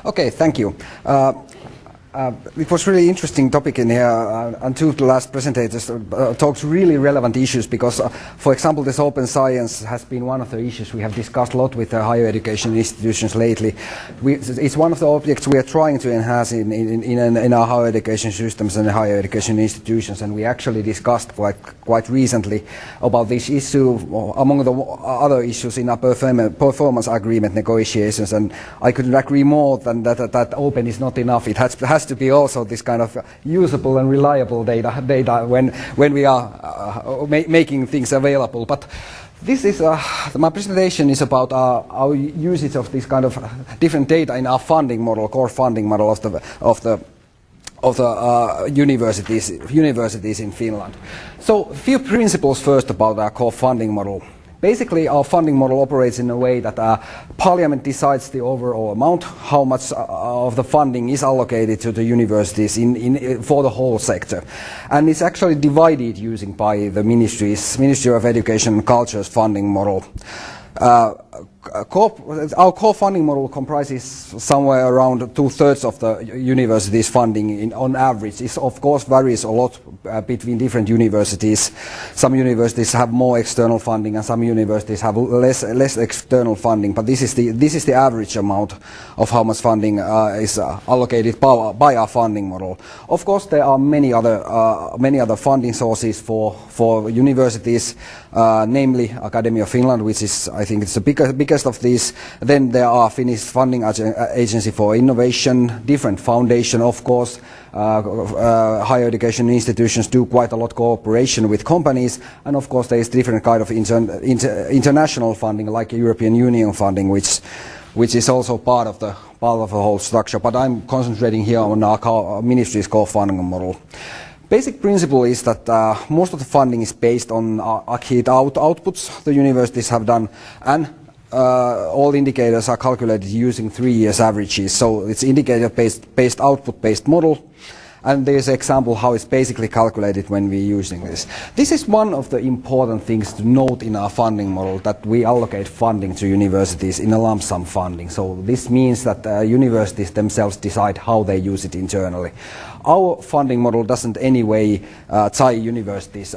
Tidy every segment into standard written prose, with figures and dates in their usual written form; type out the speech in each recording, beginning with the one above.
Okay, thank you. It was really interesting topic in here, and two of the last presenters talked really relevant issues because, for example, this open science has been one of the issues we have discussed a lot with the higher education institutions lately. It's one of the objects we are trying to enhance in our higher education systems and higher education institutions, and we actually discussed quite recently about this issue among the other issues in our performance agreement negotiations, and I couldn't agree more than that open is not enough. It has to be also this kind of usable and reliable data when we are making things available. But this is my presentation is about our usage of this kind of different data in our funding model, core funding model of the universities in Finland. So a few principles first about our core funding model. Basically, our funding model operates in a way that Parliament decides the overall amount, how much of the funding is allocated to the universities for the whole sector. And it's actually divided using by the Ministry of Education and Culture's funding model. Our core funding model comprises somewhere around 2/3 of the university's funding on average. It of course varies a lot between different universities. Some universities have more external funding and some universities have less external funding, but this is the average amount of how much funding is allocated by our funding model. Of course there are many other funding sources for universities, namely Academy of Finland, which is, I think, it's the biggest of these. Then there are Finnish Funding Agency for Innovation, different foundation, of course. Higher education institutions do quite a lot of cooperation with companies, and of course there is different kind of international funding, like European Union funding, which is also part of the whole structure. But I'm concentrating here on our ministry's core funding model. Basic principle is that most of the funding is based on achieved outputs the universities have done, and all indicators are calculated using 3 years averages. So it's indicator-based output-based model, and there's an example how it's basically calculated when we're using this. This is one of the important things to note in our funding model, that we allocate funding to universities in a lump sum funding. So this means that universities themselves decide how they use it internally. Our funding model doesn't anyway tie universities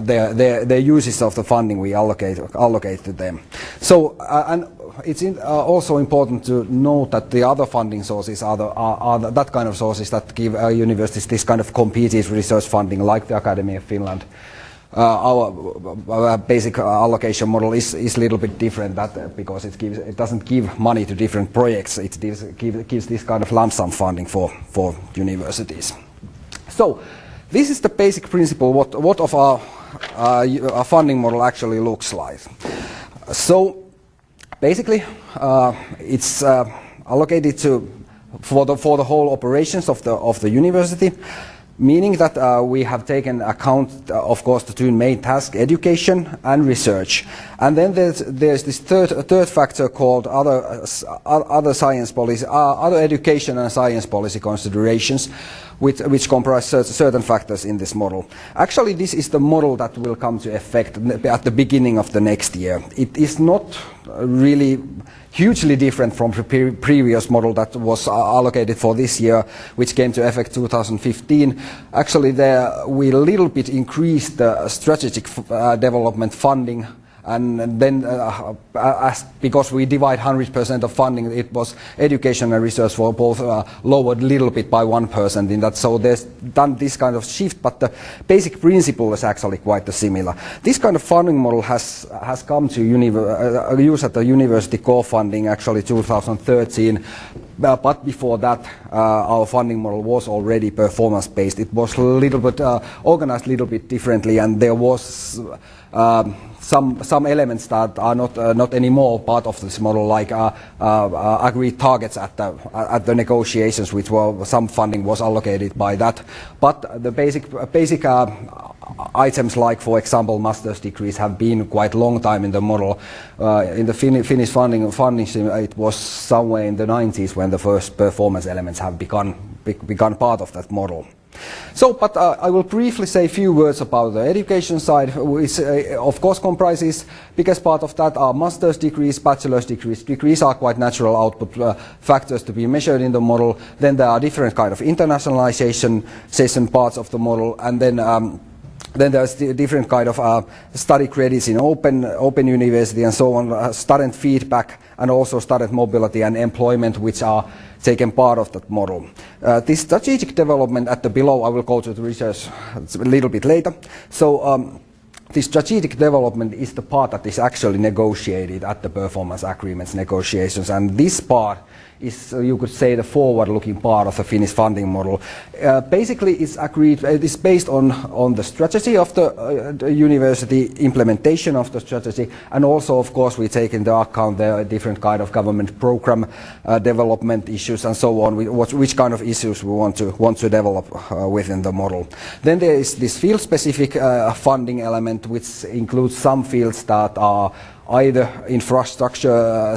their uses of the funding we allocate to them. So and it's also important to note that the other funding sources are that kind of sources that give universities this kind of competed research funding, like the Academy of Finland. Our basic allocation model is a little bit different, because it doesn't give money to different projects. It gives this kind of lump sum funding for universities. So this is the basic principle what of our funding model actually looks like. So basically it's allocated for the whole operations of the university, meaning that we have taken account, of course, the two main tasks, education and research. And then there's this third factor called other science policy, other education and science policy considerations, which comprise certain factors in this model. Actually, this is the model that will come to effect at the beginning of the next year. It is not really hugely different from the previous model that was allocated for this year, which came to effect 2015. Actually, there we a little bit increased the strategic development funding, and then because we divide 100% of funding, it was education and research for both lowered a little bit by 1% in that. So there's done this kind of shift, but the basic principle is actually quite similar. This kind of funding model has come to use at the university core funding actually 2013. But before that, our funding model was already performance-based. It was a little bit organized a little bit differently, and there was some elements that are not anymore part of this model, like agreed targets at the negotiations, which were some funding was allocated by that. But the basic items, like for example master's degrees, have been quite long time in the model. In the Finnish funding, it was somewhere in the 90s when the first performance elements have become part of that model. So, but I will briefly say a few words about the education side, which of course comprises, biggest part of that are master's degrees, bachelor's degrees. Degrees are quite natural output factors to be measured in the model. Then there are different kind of internationalization parts of the model, and then there's different kind of study credits in open university and so on, student feedback, and also student mobility and employment, which are taken part of that model. This strategic development at the below, I will go to the research a little bit later. So the strategic development is the part that is actually negotiated at the performance agreements negotiations, and this part is, you could say, the forward-looking part of the Finnish funding model. Basically, it's agreed. It is based on the strategy of the university, implementation of the strategy, and also, of course, we take into account the different kind of government program development issues and so on. Which kind of issues we want to develop within the model. Then there is this field-specific funding element, which includes some fields that are either infrastructure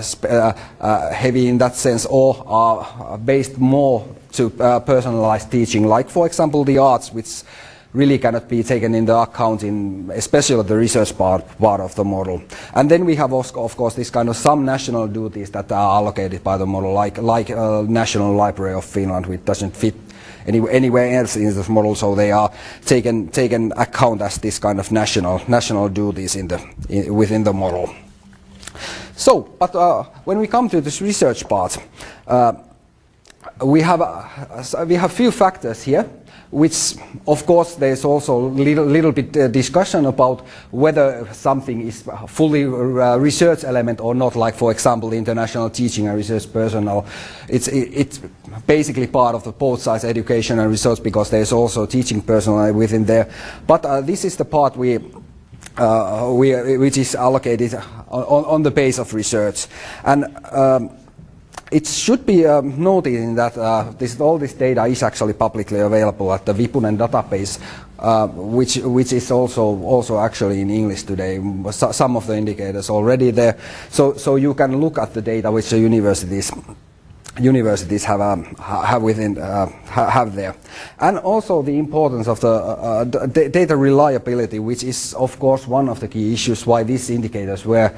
heavy in that sense, or are based more to personalized teaching, like for example the arts, which really cannot be taken into account in especially the research part of the model. And then we have of course this kind of some national duties that are allocated by the model, like National Library of Finland, which doesn't fit anywhere else in this model, so they are taken account as this kind of national duties within the model. So, but when we come to this research part, we have few factors here, which of course there is also little bit discussion about whether something is fully research element or not. Like for example, international teaching and research personnel, it's basically part of the both sides, education and research, because there is also teaching personnel within there. But this is the part which is allocated on the base of research, and it should be noted that all this data is actually publicly available at the Vipunen database, which is also actually in English today. Some of the indicators already there, so you can look at the data which the universities have there, and also the importance of the data reliability, which is of course one of the key issues why these indicators were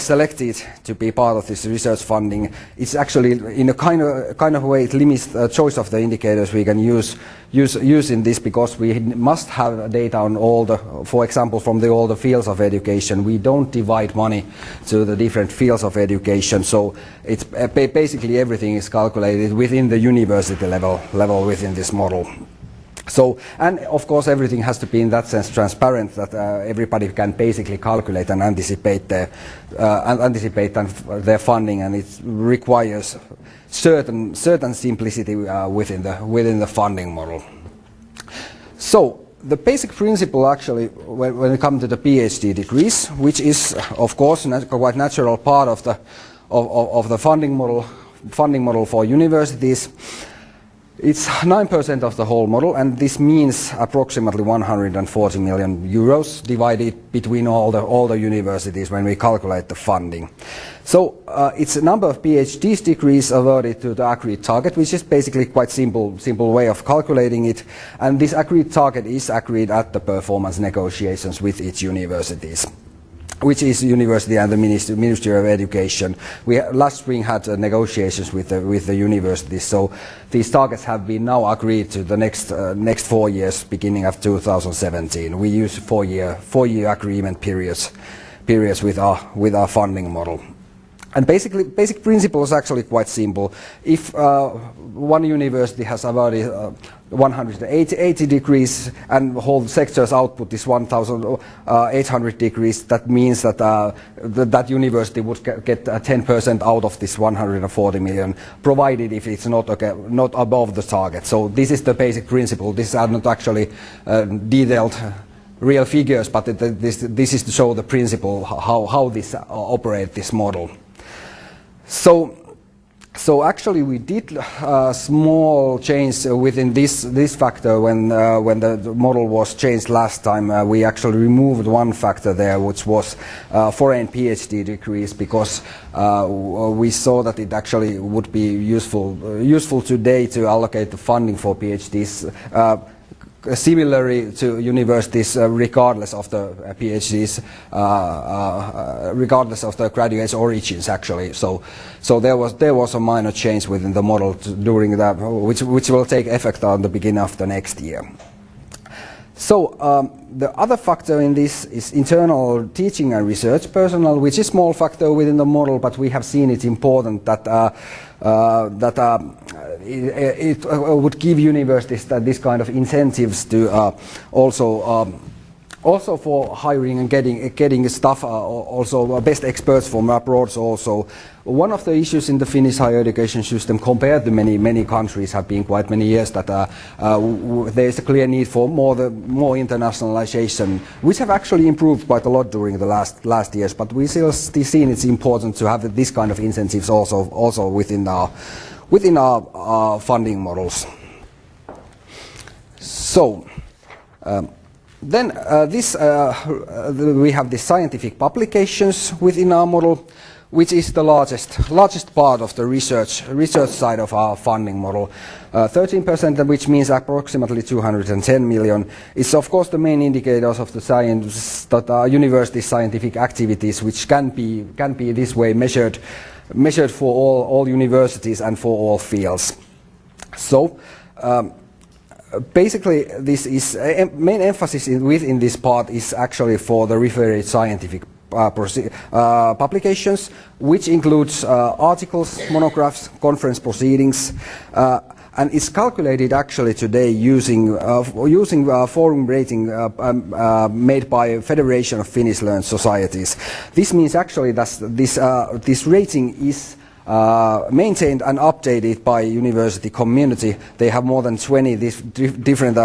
selected to be part of this research funding. It's actually in a kind of way it limits the choice of the indicators we can use in this, because we must have data on all the, for example, from all the fields of education. We don't divide money to the different fields of education, so it's basically everything is calculated within the university level within this model. So, and of course everything has to be in that sense transparent, that everybody can basically calculate and anticipate their funding, and it requires certain simplicity within the funding model. So the basic principle actually when it comes to the PhD degrees, which is of course quite natural part of the funding model for universities. It's 9% of the whole model, and this means approximately 140 million euros divided between all the universities when we calculate the funding. So it's a number of PhD degrees awarded to the agreed target, which is basically quite simple way of calculating it, and this agreed target is agreed at the performance negotiations with each universities, which is university and the Ministry of Education. We last spring had negotiations with the universities, so these targets have been now agreed to the next 4 years, beginning of 2017. We use four-year agreement periods with our funding model. And basic principle is actually quite simple. If one university has awarded 180 degrees and the whole sector's output is 1,800 degrees, that means that that university would get 10% out of this 140 million, provided if it's not above the target. So this is the basic principle. These are not actually detailed real figures, but this is to show the principle how this operates, this model. So So actually, we did a small change within this factor when the model was changed last time. We actually removed one factor there, which was foreign PhD degrees, because we saw that it actually would be useful today to allocate the funding for PhDs. Similarly to universities, regardless of the PhDs, regardless of the graduates' origins, actually. So there was a minor change within the model during that, which will take effect on the beginning of the next year. So the other factor in this is internal teaching and research personnel, which is a small factor within the model, but we have seen it important that it would give universities this kind of incentives to also for hiring and getting staff, also best experts from abroad. Also, one of the issues in the Finnish higher education system, compared to many countries, have been quite many years that there is a clear need for more internationalization, which have actually improved quite a lot during the last years. But we still seen it's important to have this kind of incentives also within our funding models. So. Then we have the scientific publications within our model, which is the largest part of the research side of our funding model. 13%, which means approximately 210 million, is of course the main indicators of the science that are university scientific activities, which can be this way measured for all universities and for all fields. So. Basically, this is main emphasis within this part is actually for the referred scientific publications, which includes articles, monographs, conference proceedings, and it's calculated actually today using forum rating made by Federation of Finnish Learned Societies. This means actually that this rating is maintained and updated by university community. They have more than 20 different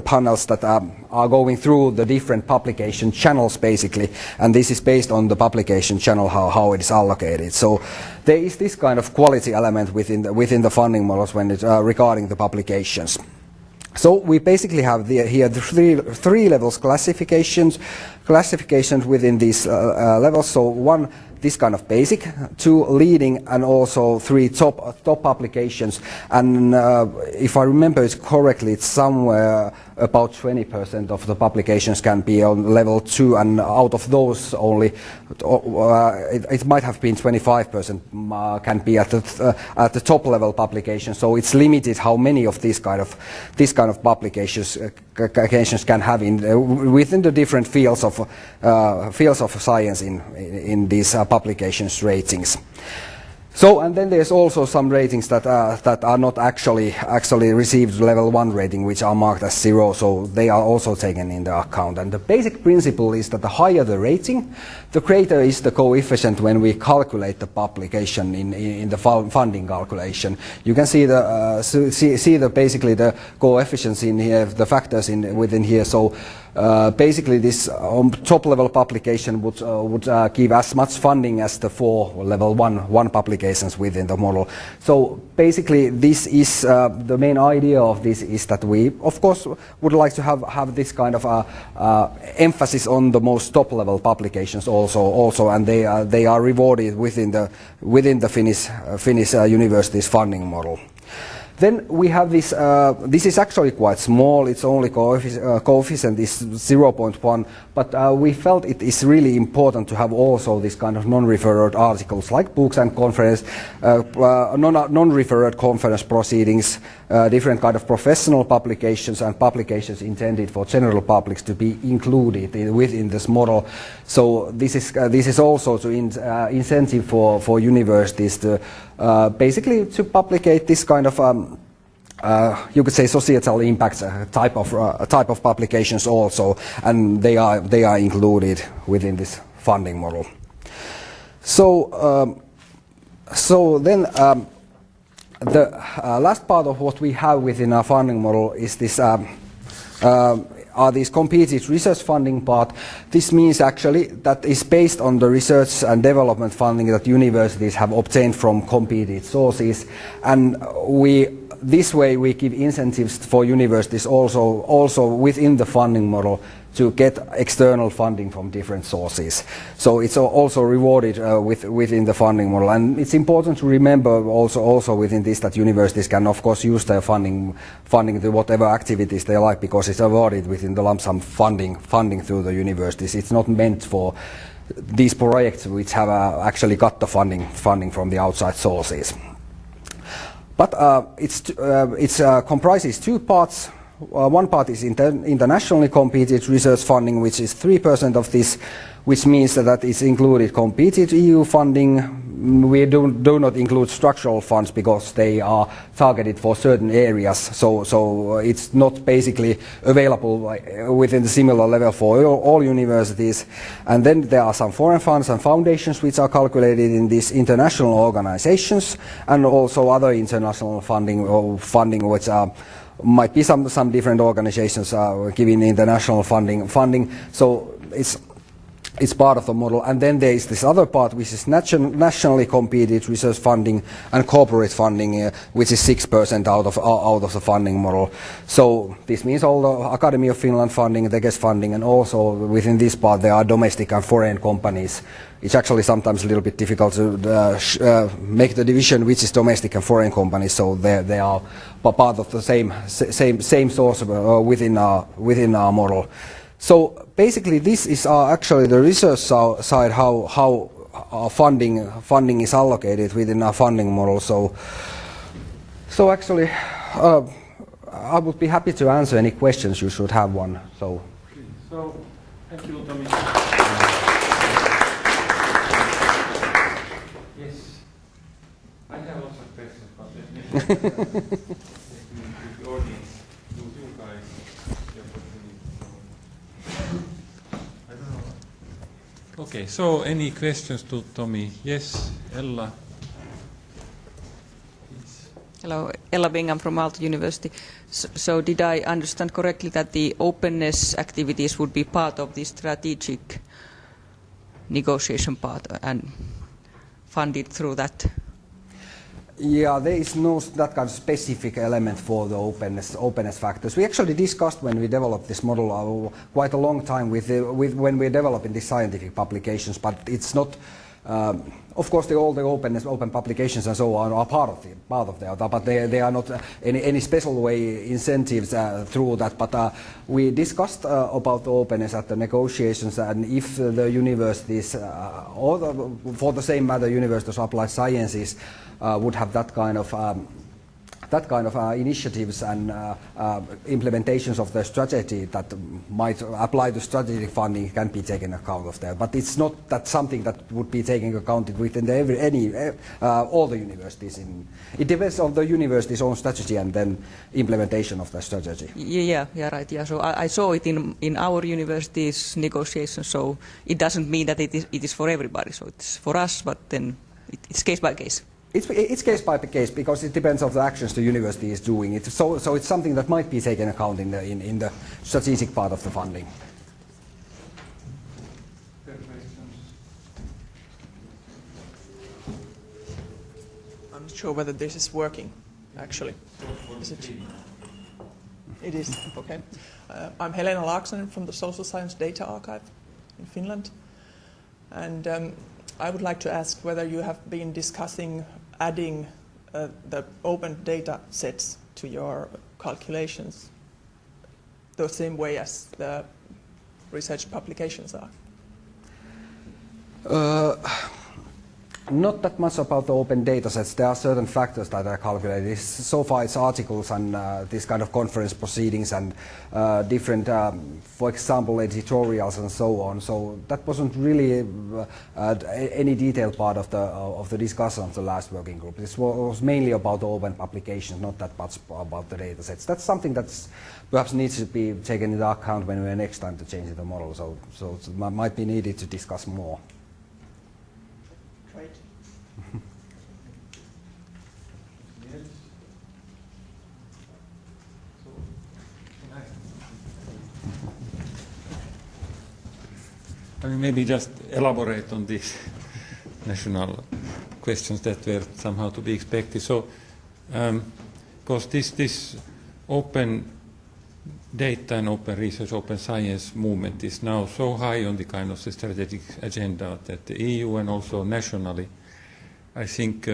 panels that are going through the different publication channels, basically, and this is based on the publication channel how it is allocated. So there is this kind of quality element within the funding models when it's regarding the publications. So we basically have here the three levels classifications within these levels. So one, this kind of basic, 2 leading, and also 3 top publications. And if I remember it correctly, it's somewhere about 20% of the publications can be on level 2, and out of those only it might have been 25% can be at the top level publications. So it's limited how many of this kind of publications can have within the different fields of science in these publications ratings. So, and then there's also some ratings that are not actually received level 1 rating, which are marked as 0, so they are also taken into account. And the basic principle is that the higher the rating, the greater is the coefficient when we calculate the publication in the funding calculation. You can see basically the coefficients in here, the factors within here. So basically this top level publication would give as much funding as the 4 level 1 publications within the model. So basically this is the main idea of this is that we of course would like to have this kind of emphasis on the most top level publications also, and they are rewarded within the Finnish universities funding model. Then we have this, this is actually quite small, it's only coefficient is 0.1, but we felt it is really important to have also this kind of non-referred articles like books and conference, non-referred conference proceedings, different kind of professional publications and publications intended for general publics to be included within this model. So this is also to incentive for universities to basically to publicate this kind of you could say societal impact type of publications also, and they are included within this funding model. So then the last part of what we have within our funding model is this are these competed research funding part. This means actually that is based on the research and development funding that universities have obtained from competed sources, and this way we give incentives for universities also within the funding model to get external funding from different sources. So it's also rewarded within the funding model, and it's important to remember also within this that universities can of course use their funding to whatever activities they like, because it's awarded within the lump sum funding through the universities. It's not meant for these projects which have actually got the funding from the outside sources. But it comprises two parts. One part is internationally competed research funding, which is 3% of this, which means that it's included competed EU funding. We do not include structural funds because they are targeted for certain areas, so it's not basically available within the similar level for all universities. And then there are some foreign funds and foundations which are calculated in these international organizations, and also other international funding which are might be some different organizations giving international funding. So it's part of the model. And then there is this other part which is nationally competed research funding and corporate funding, which is 6% out of the funding model. So this means all the Academy of Finland funding, the guest funding, and also within this part there are domestic and foreign companies. It's actually sometimes a little bit difficult to make the division which is domestic and foreign companies, so they are part of the same source within our model. So basically this is actually the research side, how our funding is allocated within our funding model. So actually I would be happy to answer any questions you should have one. So thank you, Tomi. Yes, I have lots of questions, but let me the audience, you guys, the opportunity. I don't know. Okay, so any questions to Tomi? Yes, Ella. Hello, Ella Bingham from Aalto University. So did I understand correctly that the openness activities would be part of the strategic negotiation part and funded through that? Yeah, there is no that kind of specific element for the openness factors. We actually discussed when we developed this model quite a long time when we're developing these scientific publications, but it's not. Of course, all the open publications and so on are part of that, but they are not any special way incentives through that. But we discussed about the openness at the negotiations, and if the universities, or for the same matter, universities of applied sciences, would have that kind of initiatives and implementations of the strategy that might apply to strategic funding can be taken account of there. But it's not that something that would be taken accounted within all the universities. It depends on the university's own strategy and then implementation of the strategy. Yeah, right. Yeah. So I saw it in our university's negotiations. So it doesn't mean that it is for everybody. So it's for us, but then it's case by case. It's case by case because it depends on the actions the university is doing. So it's something that might be taken account in the strategic part of the funding. I'm not sure whether this is working, actually. Is it? It is, okay. I'm Helena Laaksonen from the Social Science Data Archive in Finland. And I would like to ask whether you have been discussing adding the open data sets to your calculations the same way as the research publications are. Not that much about the open data sets. There are certain factors that are calculated. So far it's articles and this kind of conference proceedings and different, for example, editorials and so on. So that wasn't really any detailed part of the discussion of the last working group. This was mainly about the open publications, not that much about the data sets. That's something that's perhaps needs to be taken into account when we're next time to change the model. So it might be needed to discuss more. I mean, maybe just elaborate on these national questions that were somehow to be expected. So, because this open data and open research, open science movement is now so high on the kind of the strategic agenda that the EU and also nationally, I think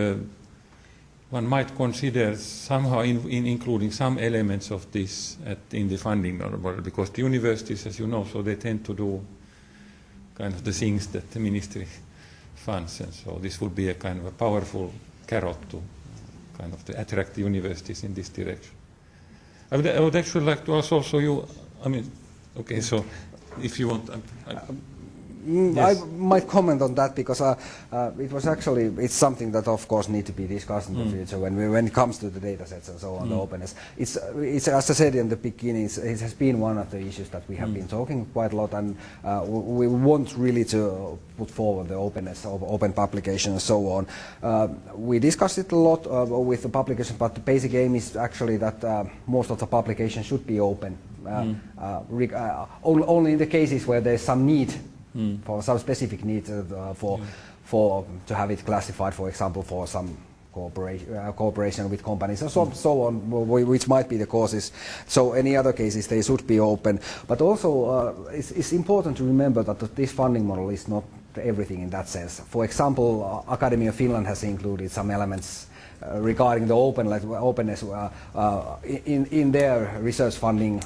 one might consider somehow in including some elements of this in the funding model, because the universities, as you know, so they tend to do kind of the things that the ministry funds, and so this would be a kind of a powerful carrot to kind of to attract the universities in this direction. I would actually like to ask also you, I mean, okay, so if you want... Yes. I might comment on that because it was actually, it's something that of course need to be discussed in the future when it comes to the data sets and so on, the openness. It's as I said in the beginning, it has been one of the issues that we have been talking quite a lot, and we want really to put forward the openness of open publication and so on. We discussed it a lot with the publication, but the basic aim is actually that most of the publication should be open, only in the cases where there's some need for some specific need for to have it classified, for example, for some cooperation with companies and so on, which might be the causes. So any other cases, they should be open. But also, it's important to remember that this funding model is not everything in that sense. For example, Academy of Finland has included some elements regarding the openness in their research funding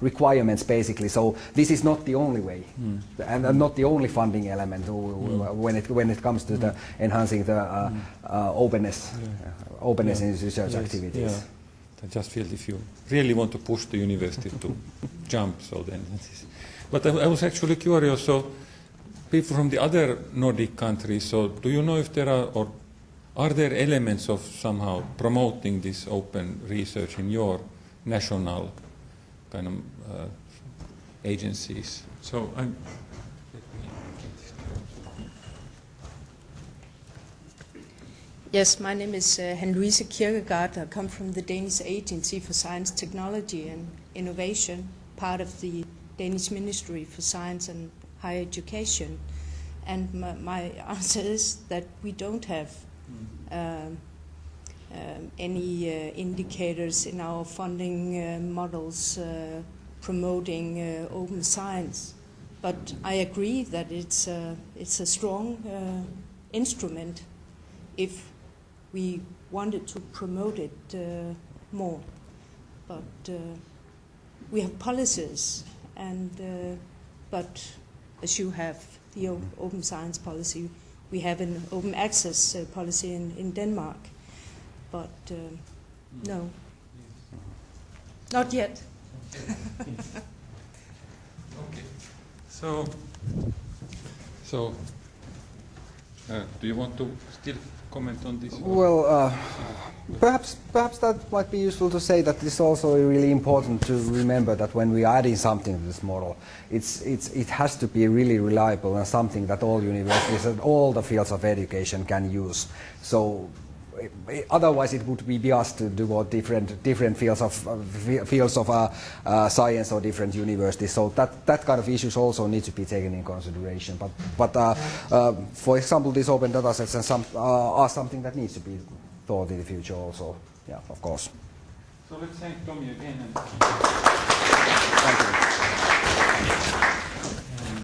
requirements, basically. So this is not the only way, and not the only funding element when it comes to the enhancing the openness in research activities. Yeah. I just feel if you really want to push the university to jump, so then it is. But I was actually curious. So people from the other Nordic countries. So do you know if there are there elements of somehow promoting this open research in your national kind of agencies? So Yes, my name is Henriette Kierkegaard. I come from the Danish Agency for Science, Technology and Innovation, part of the Danish Ministry for Science and Higher Education. And my answer is that we don't have any indicators in our funding models promoting open science. But I agree that it's a strong instrument if we wanted to promote it more. But we have policies, and but as you have the open science policy, we have an open access policy in Denmark, but no, not yet. Okay. So, do you want to still comment on this? Well, perhaps that might be useful to say that it's also really important to remember that when we are adding something to this model, it has to be really reliable and something that all universities and all the fields of education can use. So otherwise it would be biased to do different fields of science or different universities. So that kind of issues also need to be taken in consideration. But for example, these open data sets and are something that needs to be thought in the future also. Yeah, of course. So let's thank Tomi again. Thank you.